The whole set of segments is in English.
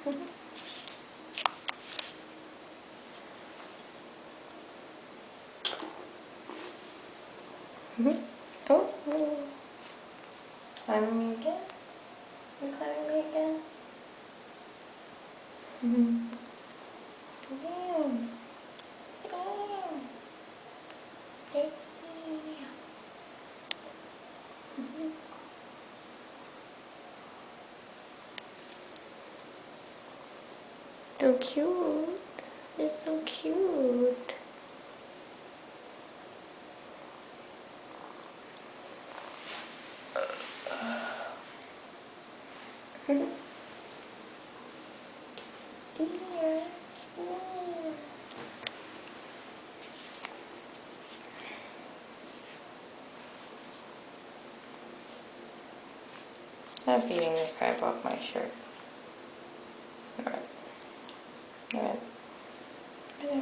Oh, oh. Climbing me again? You climbing me again? Damn. Damn. Damn. So cute. It's so cute. Yeah. I'm beating the crap off my shirt. Alright. Alright. Right there.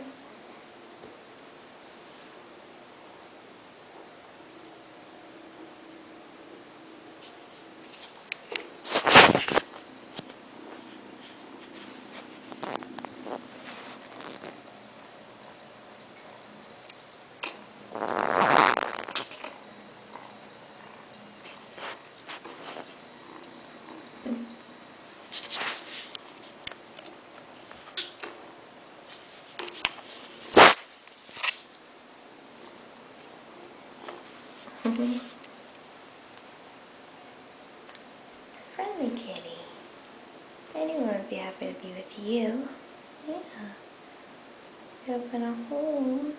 Friendly kitty. Anyone would be happy to be with you. Yeah. You open a home.